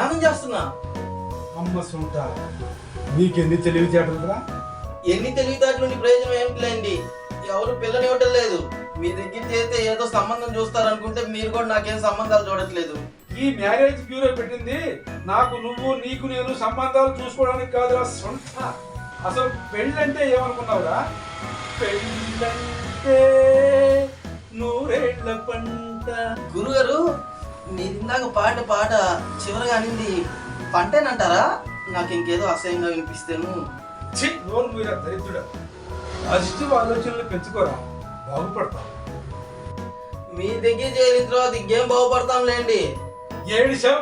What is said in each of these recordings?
ధ్యానం చేస్తున్నా. అమ్మ సొంత నీకెన్ని తెలివితేటలురా? ఎన్ని తెలివితేటలు ప్రయోజనం ఏమిటిలేండి, ఎవరు పిల్లని ఇవ్వటం లేదు. మీ దగ్గర చేస్తే ఏదో సంబంధం చూస్తారనుకుంటే మీరు కూడా నాకేం సంబంధాలు చూడట్లేదు. ఈ మ్యారేజ్ బ్యూరో పెట్టింది నాకు నువ్వు నీకు నేను సంబంధాలు చూసుకోవడానికి కాదురా సొంత. అసలు పెళ్ళంటే ఏమనుకున్నావురా? పెళ్ళంటే నూరేళ్ల పంట. గురుగారు మీరు ఇందాక పాట చివరిగా అనింది పంటేనంటారా? నాకు ఇంకేదో అసహ్యంగా వినిపిస్తేను. నోరు మీరా దరిద్రుడా. పాజిటివ్ ఆలోచనలు పెంచుకోరా, బాగుపడతావు. మీ దగ్గర చేరిన తర్వాత ఇంకేం బాగుపడతాంలేండి. ఏడిశావు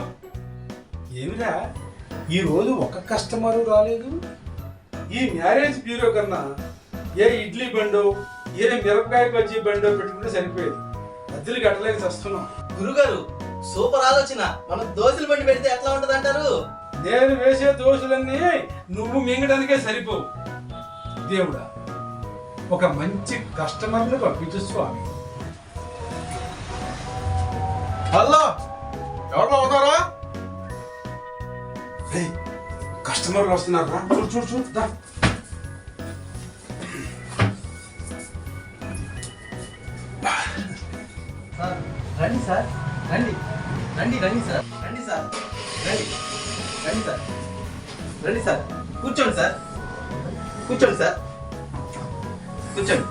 ఏమిరా? ఈ రోజు ఒక కస్టమరు రాలేదు. ఈ మ్యారేజ్ బ్యూరో కన్నా ఏ ఇడ్లీ బండో ఏ మిరపకాయ బజ్జీ బండో పెట్టుకుంటే సరిపోయేది. అద్దెలు కట్టలేక వస్తున్నాం. గురుగారు సూపర్ ఆలోచన. మనం దోశలు బండి పెడితే ఎట్లా ఉంటది అంటారు? నేను వేసే దోశలన్నీ నువ్వు మింగడానికే సరిపోవు. దేవుడా, ఒక మంచి కస్టమర్ని పంపించు స్వామి. హలో, ఎవరు అవుతారా? కస్టమర్లు వస్తున్నారా? చూడు చూడు చూడు. రండి సార్, రండి రండి రండి సార్, రండి సార్, రండి రండి సార్, రండి సార్, కూర్చోండి సార్, కూర్చోండి సార్, కూర్చోండి.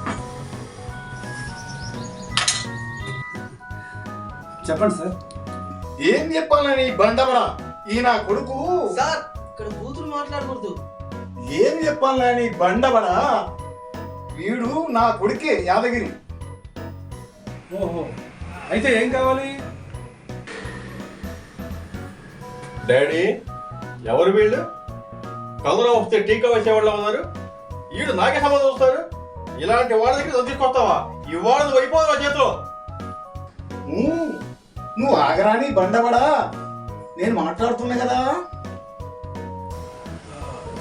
చెప్పండి సార్. ఏం చెప్పాలని బండమరా? ఈ నా కొడుకు సార్ ఇక్కడ కూతురు మాట్లాడకూడదు. ఏం చెప్పాలని బండబడా? వీడు నా కొడుకే, యాదగిరి. ఓహో, అయితే ఏం కావాలి? డాడీ, ఎవరు వీళ్ళు? కలరా వస్తే టీకా వేసేవాళ్ళు ఉన్నారు. వీడు నాకే సంబంధం వస్తారు. ఇలాంటి వాళ్ళ దగ్గర తీసుకొస్తావా? ఇవాళ అయిపోదు చేతిలో. నువ్వు ఆగరాని బండబడా, నేను మాట్లాడుతున్నా కదా.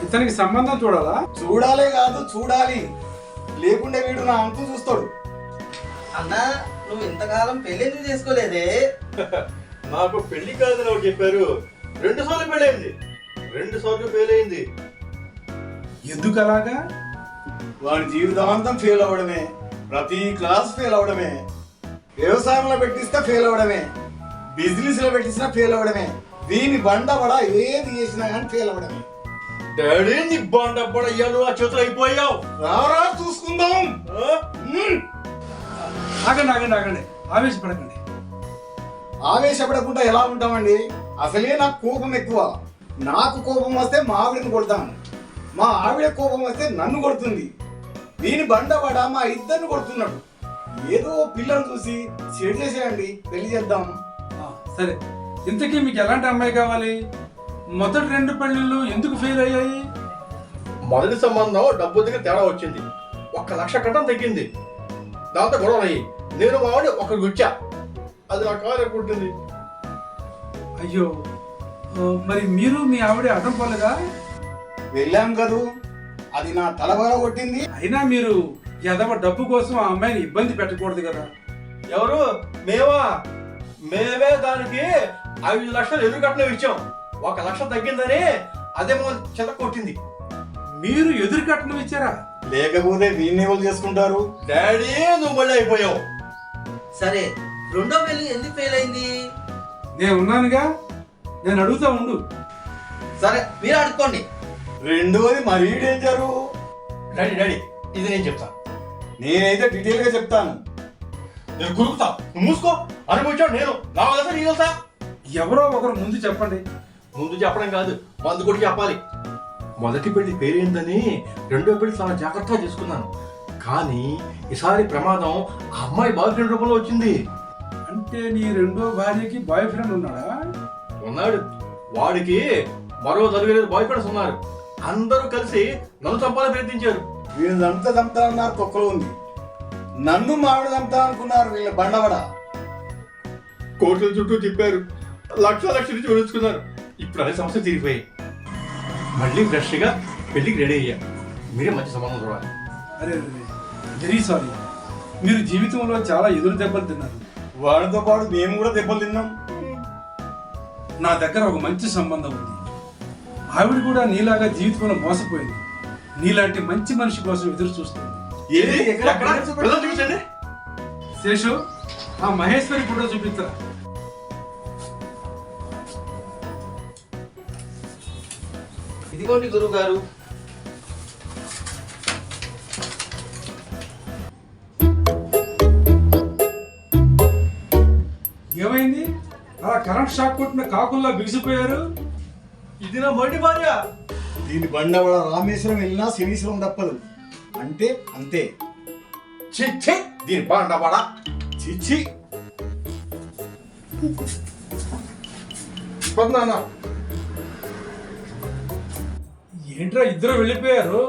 ఇతనికి సంబంధం చూడాలా? చూడాలే కాదు, చూడాలి. లేకుంటే వీడు నా అంతు చూస్తాడు. అన్నా నువ్వు ఇంతకాలం పెళ్ళెందుకు చేసుకోలేదే? నాకు పెళ్లి కాదని ఒకటి చెప్పారు. 2 సార్లు పెళ్ళయింది, 2 సార్లు ఫెయిల్ అయింది. ఎందుకు అలాగా? వాడి జీవితాంతం ఫెయిల్ అవ్వడమే, ప్రతి క్లాస్ ఫెయిల్ అవ్వడమే, వ్యవసాయంలో పెట్టిస్తే ఫెయిల్ అవ్వడమే, బిజినెస్ లో పెట్టించినా ఫెయిల్ అవ్వడమే. దీని బండబడ ఏది చేసినా కానీ ఫెయిల్ అవ్వడమే. డాడీ, నీ బండబ్బడ అయ్యాను, ఆ చేతులు అయిపోయావు. రారా చూసుకుందాం. ఆగండి ఆగండి ఆగండి, ఆవేశపడకండి. ఆవేశపడకుండా ఎలా ఉంటామండి? అసలే నాకు కోపం ఎక్కువ. నాకు కోపం వస్తే మా ఆవిడని కొడతాను, మా ఆవిడ కోపం వస్తే నన్ను కొడుతుంది. దీని బండబడ మా ఇద్దరిని కొడుతున్నాడు. ఏదో పిల్లలు చూసి సెట్ చేసేయండి, పెళ్లి చేద్దాం. సరే, ఇంతకీ మీకు ఎలాంటి అమ్మాయి కావాలి? మొదటి 2 పెళ్లిళ్ళు ఎందుకు ఫెయిల్ అయ్యాయి? మొదటి సంబంధం డబ్బు దగ్గర తేడా వచ్చింది. 1 లక్ష కట్టం తగ్గింది. దాంతో గొడవ అయ్యి నేను మా వాడి ఒకరికి వచ్చా. అది నా కారు పుట్టింది. అయ్యో, మరి మీరు మీ ఆవిడ అడ్డం పోలేదా? వెళ్ళాం కదూ, అది నా తలబర కొట్టింది. అయినా మీరు ఎదవ డబ్బు కోసం ఆ అమ్మాయిని ఇబ్బంది పెట్టకూడదు కదా. ఎవరు? మేమే దానికి 5 లక్షలు ఎదురు కట్నం ఇచ్చాం. 1 లక్ష తగ్గిందని అదే చెత్త కొట్టింది. మీరు ఎదురు కట్నం ఇచ్చారా? లేకపోతే వీడిని ఎవరు చేసుకుంటారు? డాడీ, నువ్వు మళ్ళీ అయిపోయావు. సరే, 2వ పెళ్లి ఎందుకు ఫెయిల్ అయింది? నేను ఉన్నానుగా, నేను అడుగుతా ఉండు. సరే మీరు అడుక్కోండి. రెండోది మరీ డేంజరు. డాడీ, ఇది నేను చెప్తాను. నేనైతే డీటెయిల్ గా చెప్తాను. నేను కురుకుతా, నువ్వు మూసుకో. అనుభవించాడు నేను, నా వల్ల నీ తెలుసా? ఎవరో ఒకరు ముందు చెప్పండి. ముందు చెప్పడం కాదు, మందు కొట్టి చెప్పాలి. మొదటి పెళ్లి పేరేందని 2వ పెళ్లి చాలా జాగ్రత్తగా తీసుకున్నాను. కానీ ఈసారి ప్రమాదం ఆ అమ్మాయి బాయ్ ఫ్రెండ్ రూపంలో వచ్చింది. అంటే నీ 2వ భార్యకి బాయ్ ఫ్రెండ్ ఉన్నాడా? ఉన్నాడు. వాడికి మరో 4 బాయ్ ఫ్రెండ్స్ ఉన్నారు. అందరూ కలిసి నన్ను చంపాలని ప్రయత్నించారు. వీళ్ళు చంపుతారన్నారు, తొక్కలో ఉంది. నన్ను మామిడి చంపుతా అనుకున్నారు వీళ్ళ బండబడ. కోర్టుల చుట్టూ తిప్పారు, లక్షలు ఇచ్చి వదులుచుకున్నారు. ఇప్పుడు అనే సమస్య తీరిపోయాయి. మళ్ళీ ఫ్రెష్గా పెళ్లికి రెడీ అయ్యా. మీరే మంచి సంబంధం చూడాలి. అరే వెరీ సారీ, మీరు జీవితంలో చాలా ఎదురు దెబ్బలు తిన్నారు. వాడితో పాటు మేము కూడా దెబ్బలు తిన్నాం. నా దగ్గర ఒక మంచి సంబంధం ఉంది. ఆవిడ కూడా నీలాగా జీవితంలో మోసపోయింది. నీలాంటి మంచి మనిషి కోసం ఎదురు చూస్తుంది. ఏది ఎక్కడ పిల్లలు చూపించండి. శేషు, ఆ మహేశ్వరి ఫోటో చూపించరా. ఇదిగోండి గురువు గారు. ఏమైంది? అలా కరెంట్ షాక్ కొట్టిన కాకుల్లా బిగిసిపోయారు. ఇది నా మొదటి భార్య. దీని బండవాడ రామేశ్వరం వెళ్ళినా శనీశ్వరం తప్పదు. అంటే అంతే. చిచ్చి దీని బాండవాడ. చిచ్చి. పొందానా ఏంట్రా ఇద్దరు వెళ్ళిపోయారు?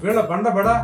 వీళ్ళ బండ బడా.